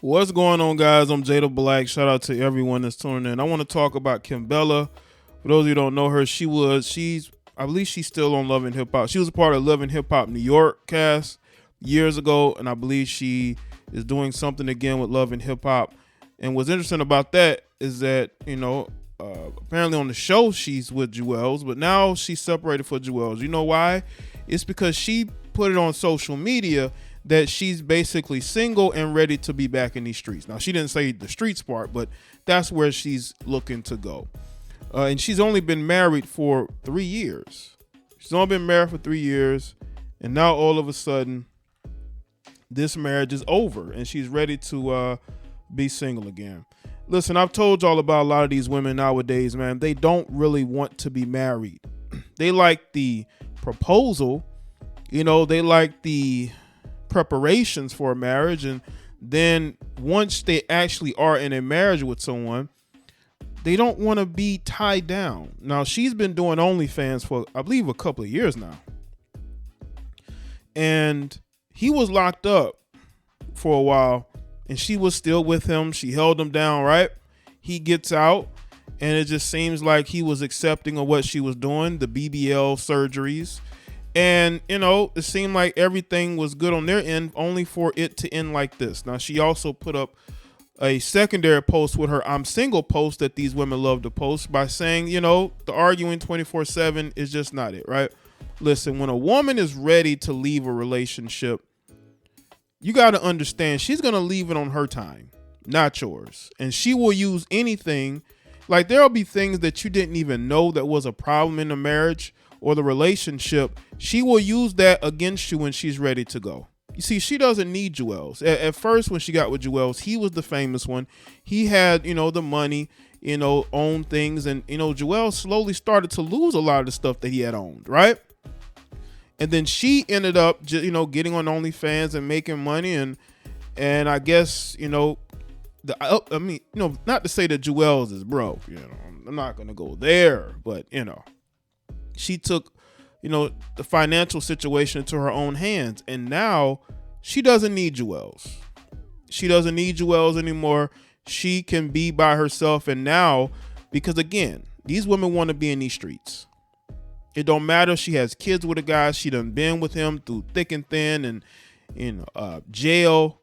What's going on, guys? I'm Jada Black. Shout out to everyone that's tuning in. I want to talk about Kimbella. For those of you who don't know her, I believe she's still on Love and Hip Hop. She was a part of Love and Hip Hop New York cast years ago, and I believe she is doing something again with Love and Hip Hop. And what's interesting about that is that, apparently on the show she's with Juelz, but now she's separated for Juelz. You know why? It's because she put it on social media that she's basically single and ready to be back in these streets. Now, she didn't say the streets part, but that's where she's looking to go. And she's only been married for 3 years. She's only been married for 3 years, and now all of a sudden, this marriage is over, and she's ready to be single again. Listen, I've told y'all about a lot of these women nowadays, man. They don't really want to be married. They like the proposal, they like the preparations for a marriage, and then once they actually are in a marriage with someone, they don't want to be tied down. Now, she's been doing OnlyFans for, I believe, a couple of years now, and he was locked up for a while, and she was still with him. She held him down, right? He gets out, and it just seems like he was accepting of what she was doing, the BBL surgeries. And, it seemed like everything was good on their end, only for it to end like this. Now, she also put up a secondary post with her I'm single post that these women love to post by saying, the arguing 24/7 is just not it, right? Listen, when a woman is ready to leave a relationship, you got to understand she's going to leave it on her time, not yours. And she will use anything. Like, there'll be things that you didn't even know that was a problem in the marriage or the relationship. She will use that against you when she's ready to go. You see, she doesn't need Juelz. At first, when she got with Juelz, he was the famous one. He had, the money, owned things. And, Juelz slowly started to lose a lot of the stuff that he had owned, right? And then she ended up, getting on OnlyFans and making money. And I guess, not to say that Juelz is broke, I'm not going to go there, but, she took, the financial situation into her own hands. And now she doesn't need Juelz. She doesn't need Juelz anymore. She can be by herself. And now, because again, these women want to be in these streets. It don't matter. She has kids with a guy. She done been with him through thick and thin and in jail.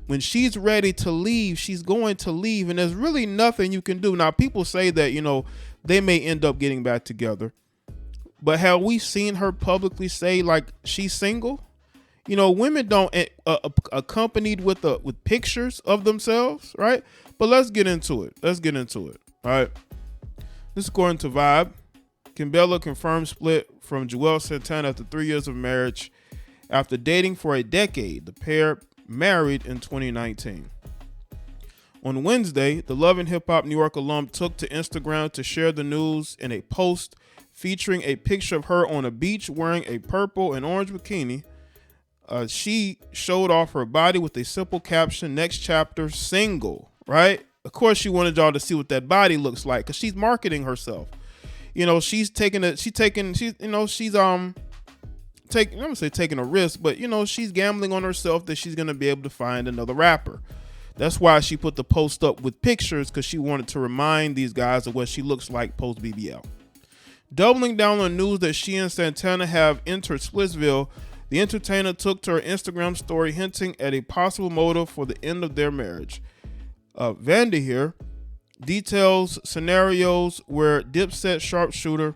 When she's ready to leave, she's going to leave. And there's really nothing you can do. Now, people say that, they may end up getting back together. But have we seen her publicly say like she's single? Women don't accompanied with pictures of themselves, right? But let's get into it. All right. This is according to Vibe. Kimbella confirmed split from Juelz Santana after 3 years of marriage. After dating for a decade, the pair married in 2019. On Wednesday, the Love and Hip Hop New York alum took to Instagram to share the news in a post featuring a picture of her on a beach wearing a purple and orange bikini. She showed off her body with a simple caption, "Next chapter, single," right? Of course, she wanted y'all to see what that body looks like because she's marketing herself. She's taking a risk, but she's gambling on herself that she's going to be able to find another rapper. That's why she put the post up with pictures, because she wanted to remind these guys of what she looks like post BBL. Doubling down on news that she and Santana have entered Splitsville, the entertainer took to her Instagram story hinting at a possible motive for the end of their marriage. Vanda here details scenarios where Dipset sharpshooter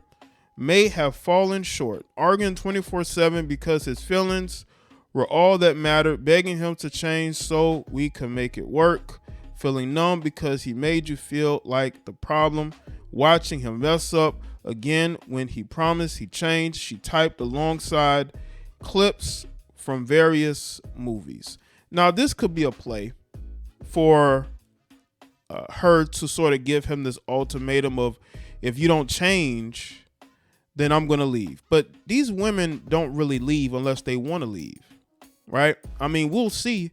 may have fallen short, arguing 24/7 because his feelings were all that mattered, begging him to change so we can make it work, feeling numb because he made you feel like the problem, watching him mess up again when he promised he changed. She typed alongside clips from various movies. Now, this could be a play for her to sort of give him this ultimatum of, if you don't change, then I'm going to leave. But these women don't really leave unless they want to leave, right? I mean, we'll see.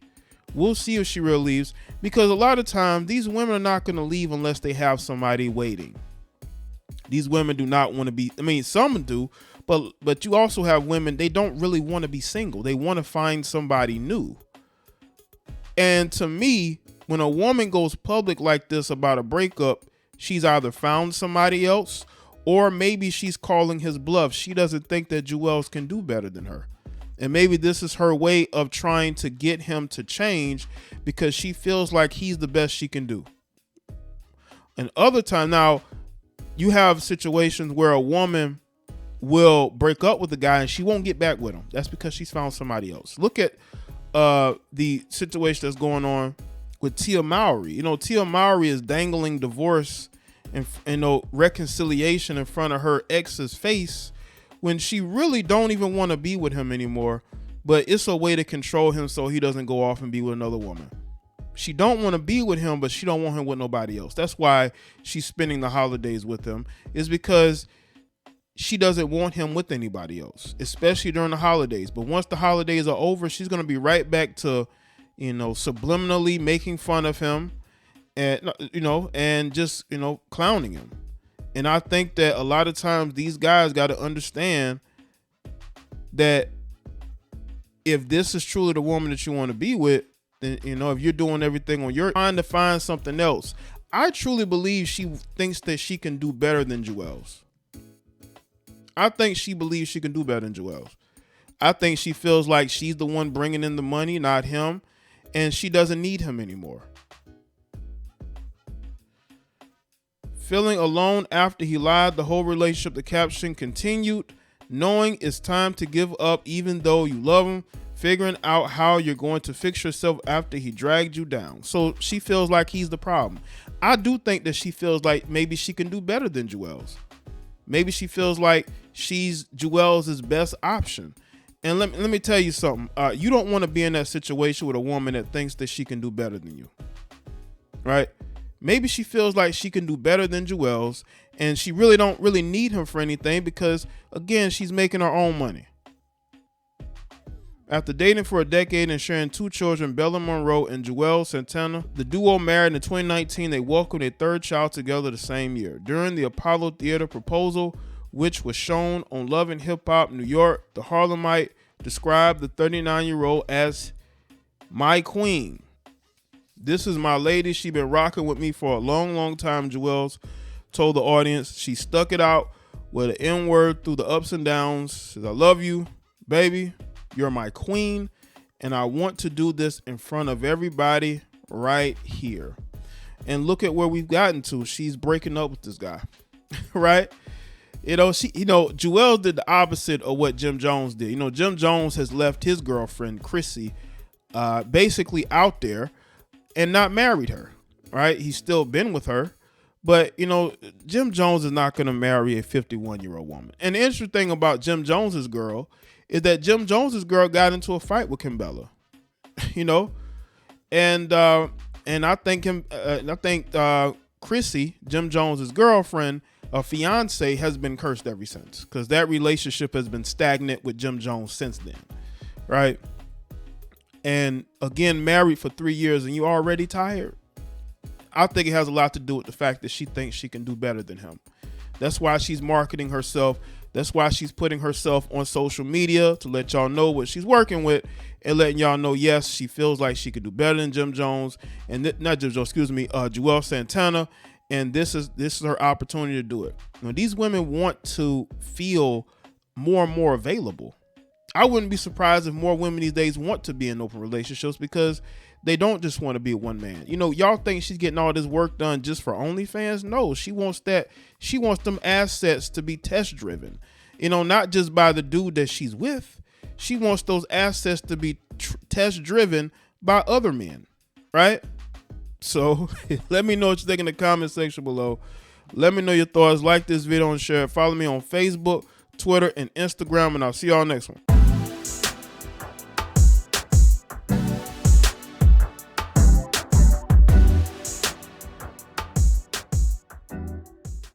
We'll see if she really leaves, because a lot of times these women are not going to leave unless they have somebody waiting. These women do not want to be, some do, but you also have women, they don't really want to be single. They want to find somebody new. And to me, when a woman goes public like this about a breakup, she's either found somebody else or maybe she's calling his bluff. She doesn't think that Juelz can do better than her. And maybe this is her way of trying to get him to change because she feels like he's the best she can do. And other time, now you have situations where a woman will break up with a guy and she won't get back with him. That's because she's found somebody else. Look at the situation that's going on with Tia Mowry. You know, Tia Mowry is dangling divorce and reconciliation in front of her ex's face when she really don't even want to be with him anymore, but it's a way to control him so he doesn't go off and be with another woman. She don't want to be with him, but she don't want him with nobody else. That's why she's spending the holidays with him, is because she doesn't want him with anybody else, especially during the holidays. But once the holidays are over, she's going to be right back to, subliminally making fun of him and, and just, clowning him. And I think that a lot of times these guys got to understand that if this is truly the woman that you want to be with, then, if you're doing everything on your trying to find something else, I truly believe she thinks that she can do better than Juelz. I think she believes she can do better than Juelz. I think she feels like she's the one bringing in the money, not him, and she doesn't need him anymore. Feeling alone after he lied the whole relationship, the caption continued, knowing it's time to give up even though you love him, figuring out how you're going to fix yourself after he dragged you down. So she feels like he's the problem. I do think that she feels like maybe she can do better than Juelz. Maybe she feels like she's Juelz's best option. And let me tell you something. You don't want to be in that situation with a woman that thinks that she can do better than you, right? Maybe she feels like she can do better than Juelz, and she really don't need him for anything because, again, she's making her own money. After dating for a decade and sharing 2 children, Bella Monroe and Juelz Santana, the duo married in 2019. They welcomed a 3rd child together the same year. During the Apollo Theater proposal, which was shown on Love and Hip Hop New York, the Harlemite described the 39-year-old as my queen. This is my lady. She been rocking with me for a long, long time, Juelz told the audience. She stuck it out with an N-word through the ups and downs. Says, I love you, baby. You're my queen, and I want to do this in front of everybody right here. And look at where we've gotten to. She's breaking up with this guy, right? Juelz did the opposite of what Jim Jones did. Jim Jones has left his girlfriend, Chrissy, basically out there and not married her, right? He's still been with her, but, Jim Jones is not going to marry a 51-year-old woman. And the interesting thing about Jim Jones's girl is that Jim Jones's girl got into a fight with Kimbella, and I think Chrissy, Jim Jones's girlfriend, fiance, has been cursed ever since, because that relationship has been stagnant with Jim Jones since then, right? And again, married for 3 years and you already tired. I think it has a lot to do with the fact that she thinks she can do better than him. That's why she's marketing herself. That's why she's putting herself on social media to let y'all know what she's working with and letting y'all know, yes, she feels like she could do better than Jim Jones and Juelz Santana. And this is her opportunity to do it. These women want to feel more and more available. I wouldn't be surprised if more women these days want to be in open relationships because they don't just want to be one man. Y'all think she's getting all this work done just for OnlyFans? No, she wants that. She wants them assets to be test driven, not just by the dude that she's with. She wants those assets to be test driven by other men, right? So let me know what you think in the comment section below. Let me know your thoughts. Like this video and share it. Follow me on Facebook, Twitter, and Instagram, and I'll see y'all next one.